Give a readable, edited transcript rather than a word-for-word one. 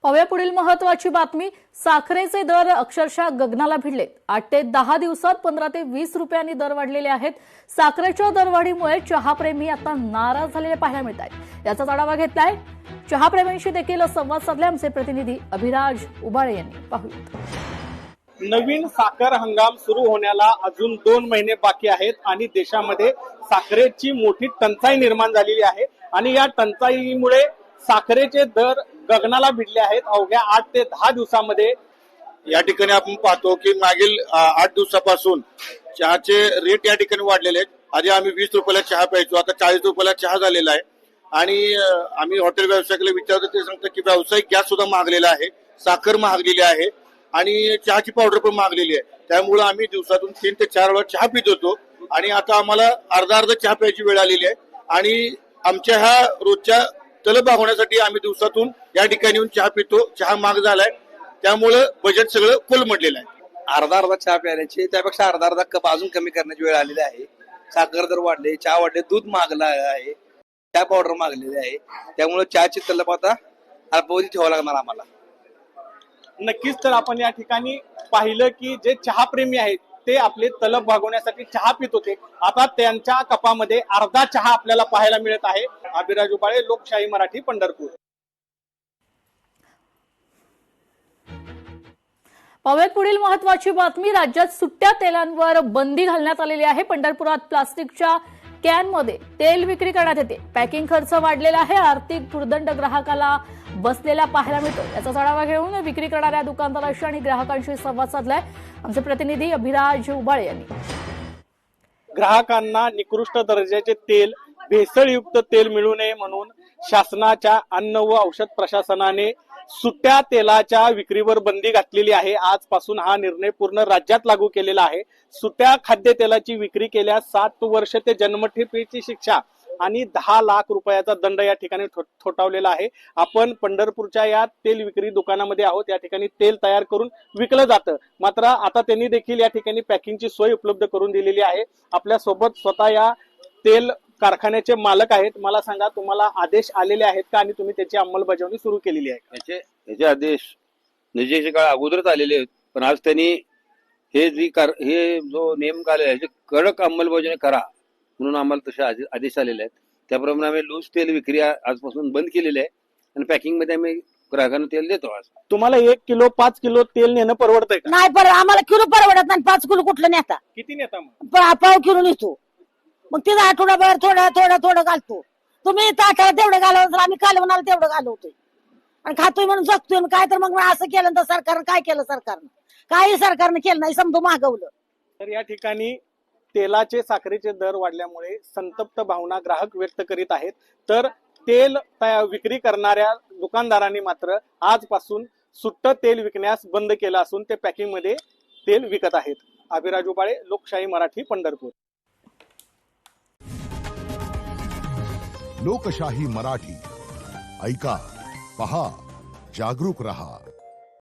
पाहूया पुढील महत्त्वाची बातमी। साखरेचे दर अक्षरशः गगनाला भिडलेत। 8 ते 10 दिवसात 15 ते 20 रुपयांनी दर वाढलेले आहेत। साखरेच्या दरवाढीमुळे चहाप्रेमी आता नाराज झालेले पाहायला मिळत आहेत। याचा आढावा घेतलाय चहाप्रेमींशी देखील संवाद साधले आमचे प्रतिनिधी अभिराज उबाळे यांनी। पाहूया। नवीन साखर हंगाम सुरू होण्याला अजून 2 महिने बाकी आहेत आणि देशामध्ये साखरेची मोठी टंचाई निर्माण झालेली आहे आणि या टंचाईमुळे साखरेचे दर गगनाला भिडले आहेत। अवघ्या 8 ते 10 दिवसांमध्ये या ठिकाणी आपण पाहतो की मागील 8 दिवसापासून चहाचे रेट या ठिकाणी वाढलेले आहेत। आधी आम्ही 20 रुपयाला चहा प्यायचो, आता 40 रुपयाला चहा झालेला आहे आणि आम्ही हॉटेल व्यावसायिकाला विचारतो ते सांगतात की व्यावसायिक गॅस सुद्धा महागलेला आहे, साखर महागलेली आहे आणि चहाची पावडर पण महागलेली आहे। त्यामुळे आम्ही दिवसातून 3 ते 4 वेळा चहा पित होतो आणि आता आम्हाला अर्धा चहा प्यायची वेळ आलेली आहे आणि आमच्या ह्या रोजच्या तलब भागवण्यासाठी आम्ही दिवसातून या ठिकाणी येऊन चहा पितो। चहा महाग झालाय त्यामुळे बजेट सगळं कोलमडलेलं आहे। अर्धा चहा प्यायची त्यापेक्षा अर्धा कप अजून कमी करण्याची वेळ आलेली आहे। साखर दर वाढले, चहा वाढले, दूध महागला आहे, चहा पावडर महागलेली आहे। त्यामुळे चहाची तलब आता अल्पावधी ठेवावं लागणार आम्हाला। नक्कीच तर आपण या ठिकाणी पाहिलं की जे चहाप्रेमी आहेत ते आपले तलब भागवण्यासाठी चहा पित होते, आता त्यांच्या कपामध्ये अर्धा चहा आपल्याला पाहायला मिळत आहे। अभिराज उबाळे, लोकशाही मराठी, पंढरपूर। पाहूयात पुढील महत्त्वाची बातमी। राज्यात सुट्ट्या तेलांवर बंदी घालण्यात आलेली आहे। पंढरपुरात प्लास्टिकच्या कॅनमध्ये तेल विक्री करण्यात येते। पॅकिंग खर्च वाढलेला आहे, आर्थिक भुर्दंड ग्राहकाला बसलेला पाहायला मिळतो। याचा आढावा घेऊन विक्री करणाऱ्या दुकानदारांशी आणि ग्राहकांशी संवाद साधलाय आमचे प्रतिनिधी अभिराज उबाळे यांनी। ग्राहकांना निकृष्ट दर्जाचे तेल, भेसळयुक्त तेल मिळू नये म्हणून शासनाच्या अन्न व औषध प्रशासनाने सुट्ट्या तेलाच्या विक्रीवर बंदी घातलेली आहे। आजपासून हा निर्णय पूर्ण राज्यात लागू केलेला आहे। सुट्ट्या खाद्यतेलाची विक्री केल्यास 7 वर्ष ते जन्मठेपेची शिक्षा आणि 10 लाख रुपयाचा दंड या ठिकाणी ठोठावलेला आहे। आपण पंढरपूरच्या या तेल विक्री दुकानामध्ये आहोत। या ठिकाणी तेल तयार करून विकलं जातं, मात्र आता त्यांनी देखील या ठिकाणी पॅकिंगची सोय उपलब्ध करून दिलेली आहे। आपल्या सोबत स्वतः या तेल कारखान्याचे मालक आहेत। मला सांगा, तुम्हाला आदेश आलेले आहेत का आणि तुम्ही त्याची अंमलबजावणी सुरू केलेली आहे? याचे आदेश निजेचे काळ अगोदरच आलेले आहेत, पण आज त्यांनी हे जो नेम काढलेला आहे कडक अंमलबजावणी करा म्हणून आम्हाला तसे आदेश आलेले आहेत। त्याप्रमाणे आम्ही लूज तेल विक्री आजपासून बंद केलेली आहे आणि पॅकिंग मध्ये आम्ही ग्राहकांना तेल देतो। आज तुम्हाला 1 किलो 5 किलो तेल नेणं परवडतंय का? नाही, पर आम्हाला किलो परवडत नाही। 5 किलो कुठलं नेता? किती नेता मग? पाव किलो नेतो, मग तिथं आठवडाभर थोडं घालतो। तुम्ही ताटाला तेवढं घालवलं तर आम्ही कालवणाला तेवढं घालवतोय आणि खातोय म्हणून जगतोय। काय तर मग असं केलं तर सरकारनं काय केलं? सरकारनं काही सरकारनं केलं नाही, समजू मागवलं। तर या ठिकाणी तेलाचे, साखरेचे दर वाढल्यामुळे संतप्त भावना ग्राहक व्यक्त करीत आहेत। तर तेल विक्री करणाऱ्या दुकानदारांनी मात्र आजपासून सुट्ट तेल विकण्यास बंद केलं असून ते पॅकिंग मध्ये तेल विकत आहेत। अभिराज उबाळे, लोकशाही मराठी, पंढरपूर। लोकशाही मराठी ऐका, पहा, जागरूक रहा।